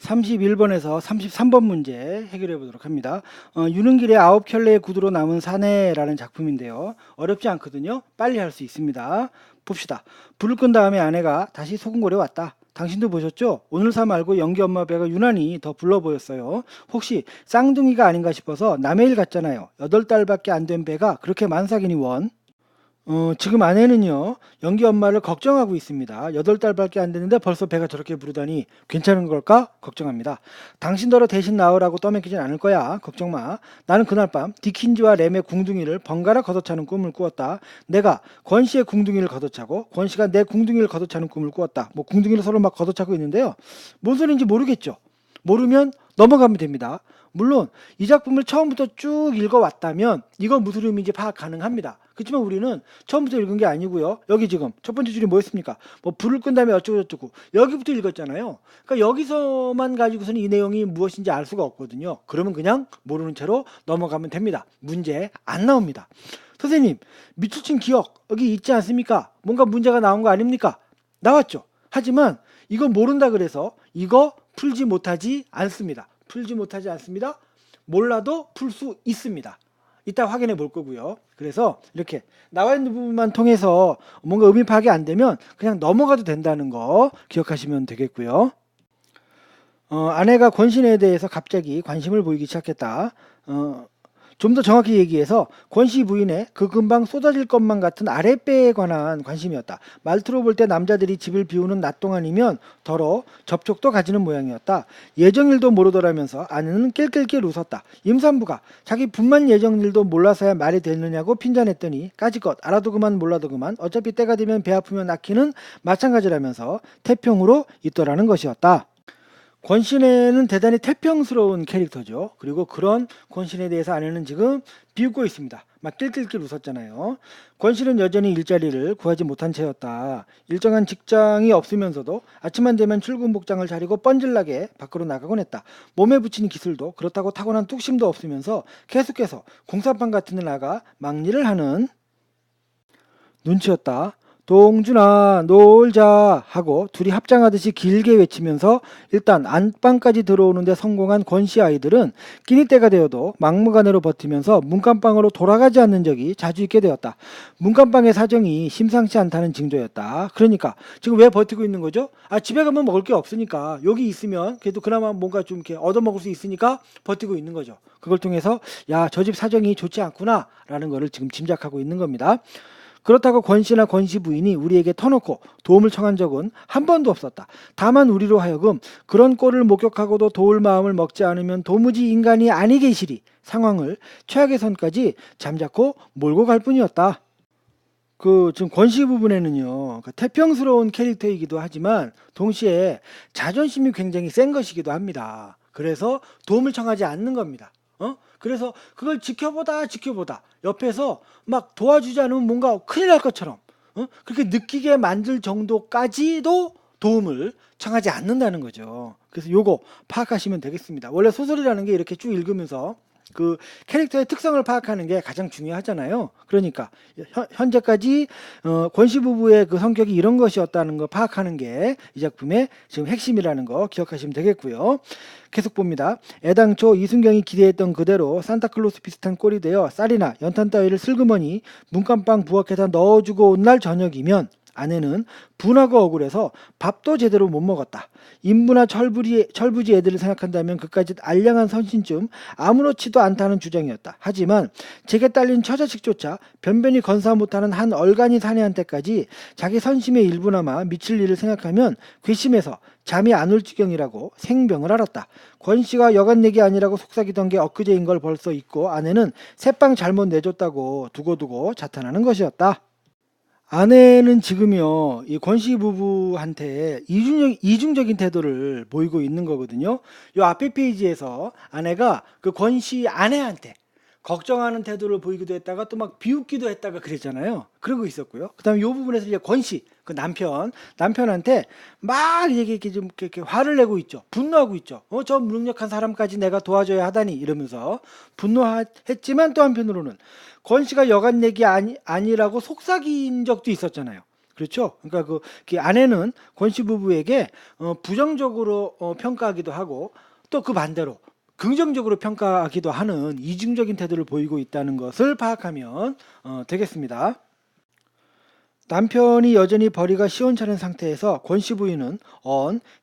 31번에서 33번 문제 해결해 보도록 합니다. 유능길의 9켤레의 구두로 남은 사내라는 작품인데요. 어렵지 않거든요. 빨리 할 수 있습니다. 봅시다. 불을 끈 다음에 아내가 다시 소금골에 왔다. 당신도 보셨죠? 오늘 사 말고 연기 엄마 배가 유난히 더 불러 보였어요. 혹시 쌍둥이가 아닌가 싶어서 남의 일 같잖아요. 8달밖에 안 된 배가 그렇게 만삭이니 원? 지금 아내는요, 연기 엄마를 걱정하고 있습니다. 8달밖에 안 됐는데 벌써 배가 저렇게 부르다니 괜찮은 걸까? 걱정합니다. 당신더러 대신 나으라고 떠맡기진 않을 거야. 걱정 마. 나는 그날 밤 디킨즈와 램의 궁둥이를 번갈아 걷어차는 꿈을 꾸었다. 내가 권 씨의 궁둥이를 걷어차고 권 씨가 내 궁둥이를 걷어차는 꿈을 꾸었다. 뭐 궁둥이를 서로 막 걷어차고 있는데요. 뭔 소리인지 모르겠죠. 모르면 넘어가면 됩니다. 물론 이 작품을 처음부터 쭉 읽어왔다면 이건 무슨 의미인지 파악 가능합니다. 그렇지만 우리는 처음부터 읽은 게 아니고요. 여기 지금 첫 번째 줄이 뭐였습니까? 뭐 불을 끈 다음에 어쩌고 저쩌고 여기부터 읽었잖아요. 그러니까 여기서만 가지고서는 이 내용이 무엇인지 알 수가 없거든요. 그러면 그냥 모르는 채로 넘어가면 됩니다. 문제 안 나옵니다. 선생님, 밑줄 친 기억 여기 있지 않습니까? 뭔가 문제가 나온 거 아닙니까? 나왔죠. 하지만 이건 모른다 그래서 이거 풀지 못하지 않습니다. 풀지 못하지 않습니다. 몰라도 풀 수 있습니다. 이따 확인해 볼 거고요. 그래서 이렇게 나와 있는 부분만 통해서 뭔가 의미 파악이 안 되면 그냥 넘어가도 된다는 거 기억하시면 되겠고요. 아내가 권신에 대해서 갑자기 관심을 보이기 시작했다. 좀 더 정확히 얘기해서 권씨 부인의 그 금방 쏟아질 것만 같은 아랫배에 관한 관심이었다. 말투로 볼 때 남자들이 집을 비우는 낮 동안이면 더러 접촉도 가지는 모양이었다. 예정일도 모르더라면서 아내는 낄낄낄 웃었다. 임산부가 자기 분만 예정일도 몰라서야 말이 되느냐고 핀잔했더니 까짓것 알아도 그만 몰라도 그만 어차피 때가 되면 배 아프면 낳기는 마찬가지라면서 태평으로 있더라는 것이었다. 권신혜는 대단히 태평스러운 캐릭터죠. 그리고 그런 권신에 대해서 아내는 지금 비웃고 있습니다. 막 낄낄낄 웃었잖아요. 권신은 여전히 일자리를 구하지 못한 채였다. 일정한 직장이 없으면서도 아침만 되면 출근 복장을 차리고 뻔질나게 밖으로 나가곤 했다. 몸에 붙이는 기술도 그렇다고 타고난 뚝심도 없으면서 계속해서 공사판 같은 데 나가 막일을 하는 눈치였다. 동준아 놀자 하고 둘이 합장하듯이 길게 외치면서 일단 안방까지 들어오는데 성공한 권씨 아이들은 끼니 때가 되어도 막무가내로 버티면서 문간방으로 돌아가지 않는 적이 자주 있게 되었다. 문간방의 사정이 심상치 않다는 징조였다. 그러니까 지금 왜 버티고 있는 거죠? 집에 가면 먹을 게 없으니까 여기 있으면 그래도 그나마 뭔가 좀 이렇게 얻어먹을 수 있으니까 버티고 있는 거죠. 그걸 통해서 야, 저 집 사정이 좋지 않구나 라는 거를 지금 짐작하고 있는 겁니다. 그렇다고 권씨나 권씨 부인이 우리에게 터놓고 도움을 청한 적은 한 번도 없었다. 다만 우리로 하여금 그런 꼴을 목격하고도 도울 마음을 먹지 않으면 도무지 인간이 아니 계시리 상황을 최악의 선까지 잠자코 몰고 갈 뿐이었다. 지금 권씨 부분에는요, 태평스러운 캐릭터이기도 하지만 동시에 자존심이 굉장히 센 것이기도 합니다. 그래서 도움을 청하지 않는 겁니다. 그래서 그걸 지켜보다 옆에서 막 도와주지 않으면 뭔가 큰일 날 것처럼 그렇게 느끼게 만들 정도까지도 도움을 청하지 않는다는 거죠. 그래서 요거 파악하시면 되겠습니다. 원래 소설이라는 게 이렇게 쭉 읽으면서 그 캐릭터의 특성을 파악하는 게 가장 중요하잖아요. 그러니까 현재까지 권씨 부부의 그 성격이 이런 것이었다는 거 파악하는 게 이 작품의 지금 핵심이라는 거 기억하시면 되겠고요. 계속 봅니다. 애당초 이순경이 기대했던 그대로 산타클로스 비슷한 꼴이 되어 쌀이나 연탄 따위를 슬그머니 문간방 부엌에다 넣어주고 온 날 저녁이면 아내는 분하고 억울해서 밥도 제대로 못 먹었다. 인부나 철부지 애들을 생각한다면 그까짓 알량한 선신쯤 아무렇지도 않다는 주장이었다. 하지만 제게 딸린 처자식조차 변변히 건사 못하는 한 얼간이 사내한테까지 자기 선심의 일부나마 미칠 일을 생각하면 괘씸해서 잠이 안 올 지경이라고 생병을 앓았다. 권씨가 여간 내기 아니라고 속삭이던 게 엊그제인 걸 벌써 잊고 아내는 새빵 잘못 내줬다고 두고두고 자탄하는 것이었다. 아내는 지금요, 이 권씨 부부한테 이중적인 태도를 보이고 있는 거거든요. 요 앞에 페이지에서 아내가 그 권씨 아내한테 걱정하는 태도를 보이기도 했다가 또 막 비웃기도 했다가 그랬잖아요. 그런 거 있었고요. 그 다음에 요 부분에서 이제 권씨, 그 남편한테 막 이렇게 좀 이렇게 화를 내고 있죠. 분노하고 있죠. 저 무능력한 사람까지 내가 도와줘야 하다니 이러면서 분노했지만 또 한편으로는 권씨가 여간 얘기 아니라고 속삭인 적도 있었잖아요. 그렇죠? 그러니까 그 아내는 권 씨 부부에게 부정적으로 평가하기도 하고 또 그 반대로 긍정적으로 평가하기도 하는 이중적인 태도를 보이고 있다는 것을 파악하면 되겠습니다. 남편이 여전히 벌이가 시원찮은 상태에서 권 씨 부인은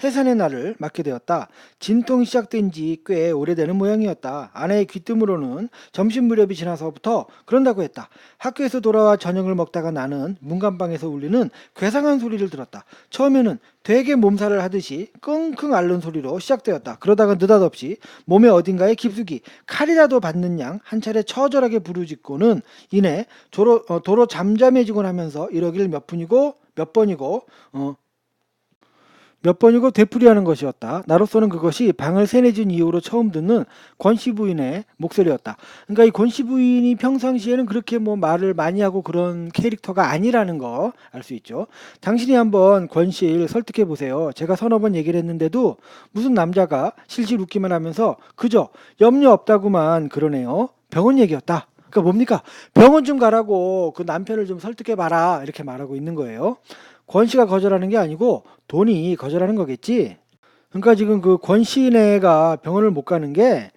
해산의 날을 맞게 되었다. 진통이 시작된 지 꽤 오래되는 모양이었다. 아내의 귀뜸으로는 점심 무렵이 지나서부터 그런다고 했다. 학교에서 돌아와 저녁을 먹다가 나는 문간방에서 울리는 괴상한 소리를 들었다. 처음에는 되게 몸살을 하듯이 끙끙 앓는 소리로 시작되었다. 그러다가 느닷없이 몸의 어딘가에 깊숙이 칼이라도 받는 양 한 차례 처절하게 부르짖고는 이내 도로 잠잠해지곤 하면서 이러길 몇 번이고 되풀이하는 것이었다. 나로서는 그것이 방을 세뇌준 이후로 처음 듣는 권 씨 부인의 목소리였다. 그러니까 이 권 씨 부인이 평상시에는 그렇게 뭐 말을 많이 하고 그런 캐릭터가 아니라는 거 알 수 있죠. 당신이 한번 권 씨를 설득해 보세요. 제가 서너 번 얘기를 했는데도 무슨 남자가 실실 웃기만 하면서 그저 염려 없다고만 그러네요. 병원 얘기였다. 그러니까 뭡니까? 병원 좀 가라고 그 남편을 좀 설득해 봐라 이렇게 말하고 있는 거예요. 권 씨가 거절하는 게 아니고 돈이 거절하는 거겠지. 그러니까 지금 그 권 씨네가 병원을 못 가는 게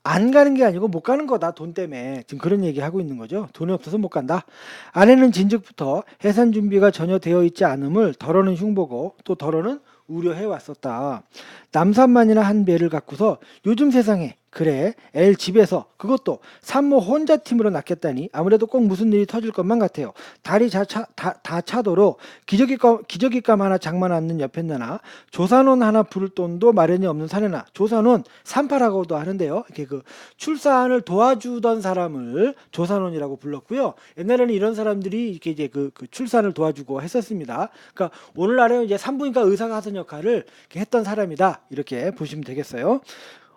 안 가는 게 아니고 못 가는 거다. 돈 때문에. 지금 그런 얘기 하고 있는 거죠. 돈이 없어서 못 간다. 아내는 진즉부터 해산 준비가 전혀 되어 있지 않음을 덜어는 흉보고 또 덜어는 우려해 왔었다. 남산만이나 한 배를 갖고서 요즘 세상에 그래 엘 집에서 그것도 산모 혼자 팀으로 낳겠다니 아무래도 꼭 무슨 일이 터질 것만 같아요. 다리 다 차도록 기저귀감 하나 장만 않는 옆에나 조산원 하나 부를 돈도 마련이 없는 사내나 조산원 산파라고도 하는데요. 이렇게 그 출산을 도와주던 사람을 조산원이라고 불렀고요. 옛날에는 이런 사람들이 이렇게 이제 그 출산을 도와주고 했었습니다. 그러니까 오늘날에 이제 산부인과 의사가 하던 역할을 이렇게 했던 사람이다. 이렇게 보시면 되겠어요.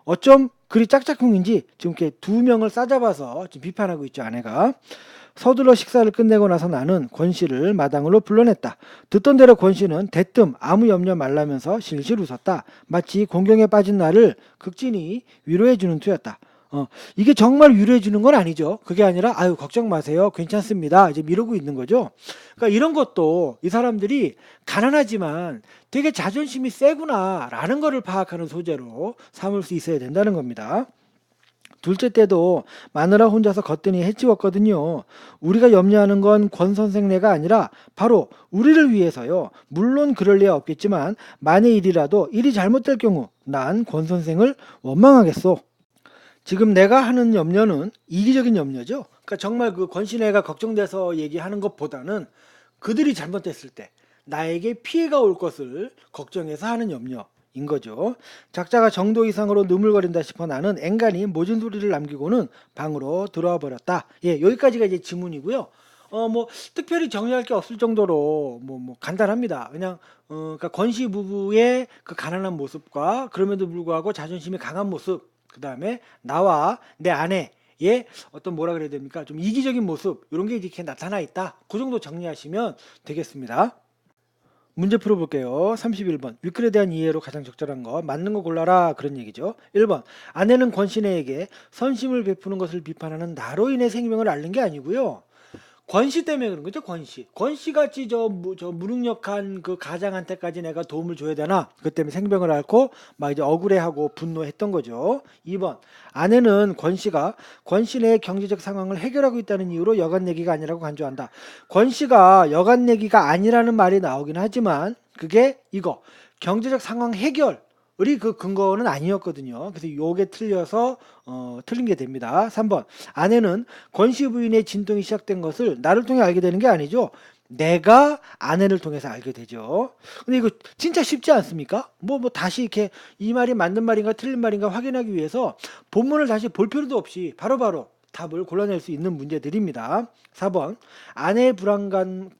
어쩜 그리 짝짝꿍인지 지금 이렇게 두 명을 싸잡아서 지금 비판하고 있죠, 아내가. 서둘러 식사를 끝내고 나서 나는 권 씨를 마당으로 불러냈다. 듣던 대로 권 씨는 대뜸 아무 염려 말라면서 실실 웃었다. 마치 공경에 빠진 나를 극진히 위로해주는 투였다. 이게 정말 위로해주는 건 아니죠. 그게 아니라 아유 걱정 마세요. 괜찮습니다. 이제 이러고 있는 거죠. 그러니까 이런 것도 이 사람들이 가난하지만 되게 자존심이 세구나라는 거를 파악하는 소재로 삼을 수 있어야 된다는 겁니다. 둘째 때도 마누라 혼자서 거뜬히 해치웠거든요. 우리가 염려하는 건 권 선생네가 아니라 바로 우리를 위해서요. 물론 그럴 리야 없겠지만 만의 일이라도 일이 잘못될 경우 난 권 선생을 원망하겠소. 지금 내가 하는 염려는 이기적인 염려죠. 그러니까 정말 그 권신혜가 걱정돼서 얘기하는 것보다는 그들이 잘못됐을 때 나에게 피해가 올 것을 걱정해서 하는 염려인 거죠. 작자가 정도 이상으로 느물거린다 싶어 나는 앵간히 모진 소리를 남기고는 방으로 들어와 버렸다. 예, 여기까지가 이제 지문이고요. 뭐 특별히 정리할 게 없을 정도로 뭐 간단합니다. 그냥 그러니까 권씨 부부의 그 가난한 모습과 그럼에도 불구하고 자존심이 강한 모습, 그 다음에 나와 내 아내의 어떤 뭐라 그래야 됩니까? 좀 이기적인 모습 이런 게 이렇게 나타나 있다. 그 정도 정리하시면 되겠습니다. 문제 풀어볼게요. 31번. 윗글에 대한 이해로 가장 적절한 거 맞는 거 골라라 그런 얘기죠. 1번. 아내는 권씨네에게 선심을 베푸는 것을 비판하는 나로 인해 생명을 앓는 게 아니고요. 권씨 때문에 그런 거죠. 권씨 같이 저 무능력한 그 가장한테까지 내가 도움을 줘야 되나? 그 때문에 생명을 앓고 막 이제 억울해하고 분노했던 거죠. 2번. 아내는 권씨 내의 경제적 상황을 해결하고 있다는 이유로 여간 내기가 아니라고 간주한다. 권씨가 여간 내기가 아니라는 말이 나오긴 하지만 그게 이거 경제적 상황 해결 우리 그 근거는 아니었거든요. 그래서 요게 틀려서 틀린 게 됩니다. 3번. 아내는 권씨 부인의 진통이 시작된 것을 나를 통해 알게 되는 게 아니죠. 내가 아내를 통해서 알게 되죠. 근데 이거 진짜 쉽지 않습니까? 뭐 다시 이렇게 이 말이 맞는 말인가 틀린 말인가 확인하기 위해서 본문을 다시 볼 필요도 없이 바로바로 답을 골라낼 수 있는 문제들입니다. 4번. 아내의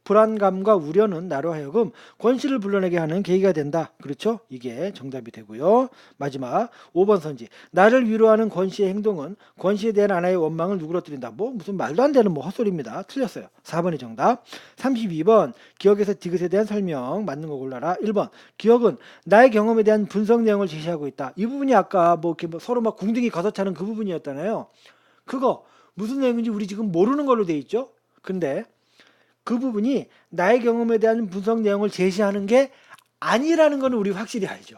불안감과 우려는 나로 하여금 권씨를 불러내게 하는 계기가 된다. 그렇죠? 이게 정답이 되고요. 마지막 5번 선지. 나를 위로하는 권씨의 행동은 권씨에 대한 아내의 원망을 누그러뜨린다. 뭐 무슨 말도 안 되는 뭐 헛소리입니다. 틀렸어요. 4번이 정답. 32번. 기억에서 디귿에 대한 설명 맞는 거 골라라. 1번. 기억은 나의 경험에 대한 분석 내용을 제시하고 있다. 이 부분이 아까 뭐 이렇게 뭐 서로 막 궁둥이 걷어차는 그 부분이었잖아요. 그거 무슨 내용인지 우리 지금 모르는 걸로 돼 있죠. 근데 그 부분이 나의 경험에 대한 분석 내용을 제시하는 게 아니라는 거는 우리 확실히 알죠.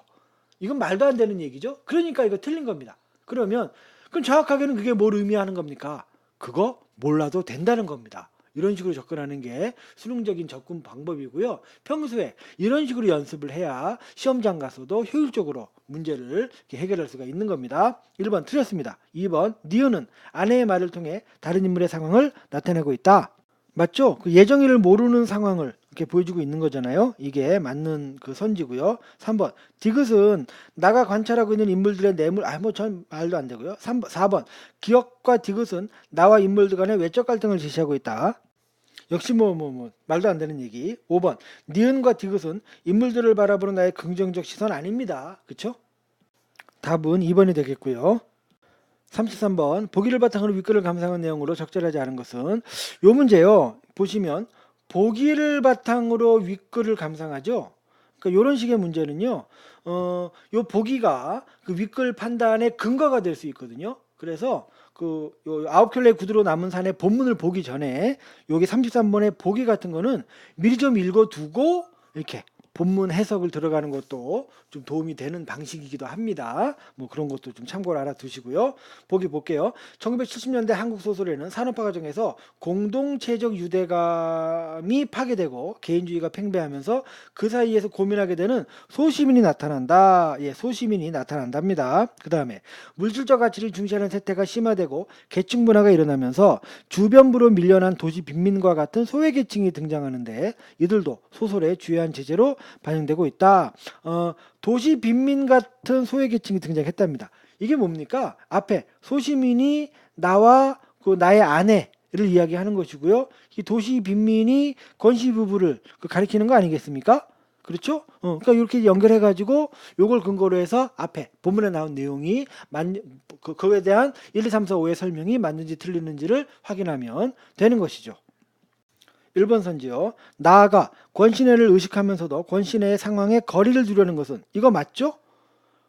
이건 말도 안 되는 얘기죠. 그러니까 이거 틀린 겁니다. 그러면 그럼 정확하게는 그게 뭘 의미하는 겁니까? 그거 몰라도 된다는 겁니다. 이런 식으로 접근하는 게 수능적인 접근 방법이고요. 평소에 이런 식으로 연습을 해야 시험장 가서도 효율적으로 문제를 이렇게 해결할 수가 있는 겁니다. 1번 틀렸습니다. 2번 니은은 아내의 말을 통해 다른 인물의 상황을 나타내고 있다. 맞죠? 그 예정일을 모르는 상황을 이렇게 보여주고 있는 거잖아요. 이게 맞는 그 선지고요. 3번 디귿은 나가 관찰하고 있는 인물들의 뇌물 전 말도 안 되고요. 4번 기억과 디귿은 나와 인물들 간의 외적 갈등을 제시하고 있다. 역시 말도 안 되는 얘기. 5번 니은과 디귿은 인물들을 바라보는 나의 긍정적 시선 아닙니다. 그쵸? 답은 2번이 되겠고요. 33번 보기를 바탕으로 윗글을 감상한 내용으로 적절하지 않은 것은 요 문제요. 보시면 보기를 바탕으로 윗글을 감상하죠. 그러니까 이런 식의 문제는요. 요 보기가 그 윗글 판단의 근거가 될 수 있거든요. 그래서 그 요 9켤레 구두로 남은 산의 본문을 보기 전에 여기 33번의 보기 같은 거는 미리 좀 읽어두고 이렇게 본문 해석을 들어가는 것도 좀 도움이 되는 방식이기도 합니다. 뭐 그런 것도 좀 참고로 알아두시고요. 보기 볼게요. 1970년대 한국 소설에는 산업화 과정에서 공동체적 유대감이 파괴되고 개인주의가 팽배하면서 그 사이에서 고민하게 되는 소시민이 나타난다. 예, 소시민이 나타난답니다. 그 다음에 물질적 가치를 중시하는 세태가 심화되고 계층 분화가 일어나면서 주변부로 밀려난 도시 빈민과 같은 소외계층이 등장하는데 이들도 소설의 주요한 제재로 반영되고 있다. 도시 빈민 같은 소외계층이 등장했답니다. 이게 뭡니까? 앞에 소시민이 나와 그 나의 아내를 이야기하는 것이고요. 이 도시 빈민이 건시 부부를 가리키는 거 아니겠습니까? 그렇죠? 그러니까 이렇게 연결해가지고 요걸 근거로 해서 앞에 본문에 나온 내용이 그거에 대한 1, 2, 3, 4, 5의 설명이 맞는지 틀리는지를 확인하면 되는 것이죠. 1번 선지요. 나아가 권신혜를 의식하면서도 권신혜의 상황에 거리를 두려는 것은 이거 맞죠?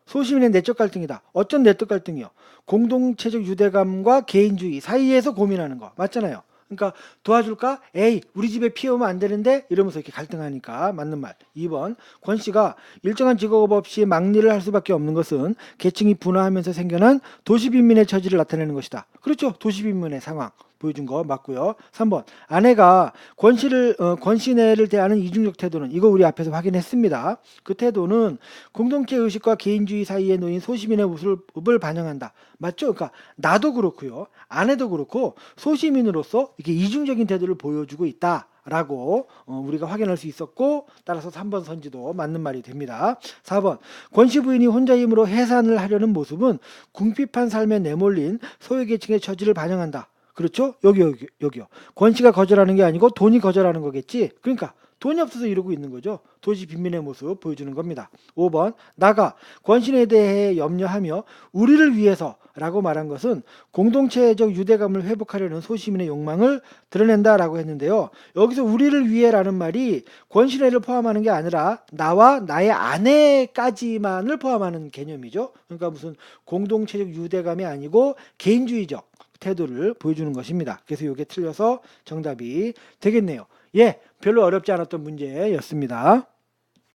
소시민의 내적 갈등이다. 어쩐 내적 갈등이요? 공동체적 유대감과 개인주의 사이에서 고민하는 거 맞잖아요. 그러니까 도와줄까? 에이 우리 집에 피해오면 안 되는데 이러면서 이렇게 갈등하니까 맞는 말. 2번 권씨가 일정한 직업 없이 막리를 할 수밖에 없는 것은 계층이 분화하면서 생겨난 도시빈민의 처지를 나타내는 것이다. 그렇죠. 도시빈민의 상황 보여준 거 맞고요. 3번 아내가 권씨네를 대하는 이중적 태도는 이거 우리 앞에서 확인했습니다. 그 태도는 공동체 의식과 개인주의 사이에 놓인 소시민의 모습을 반영한다. 맞죠? 그러니까 나도 그렇고요. 아내도 그렇고 소시민으로서 이렇게 이중적인 태도를 보여주고 있다. 라고 우리가 확인할 수 있었고 따라서 3번 선지도 맞는 말이 됩니다. 4번 권씨 부인이 혼자 힘으로 해산을 하려는 모습은 궁핍한 삶에 내몰린 소외계층의 처지를 반영한다. 그렇죠? 여기요. 권씨가 거절하는 게 아니고 돈이 거절하는 거겠지. 그러니까 돈이 없어서 이러고 있는 거죠. 도시 빈민의 모습 보여주는 겁니다. 5번 나가 권신에 대해 염려하며 우리를 위해서 라고 말한 것은 공동체적 유대감을 회복하려는 소시민의 욕망을 드러낸다라고 했는데요. 여기서 우리를 위해라는 말이 권신혜를 포함하는 게 아니라 나와 나의 아내까지만을 포함하는 개념이죠. 그러니까 무슨 공동체적 유대감이 아니고 개인주의적 태도를 보여주는 것입니다. 그래서 이게 틀려서 정답이 되겠네요. 예, 별로 어렵지 않았던 문제였습니다.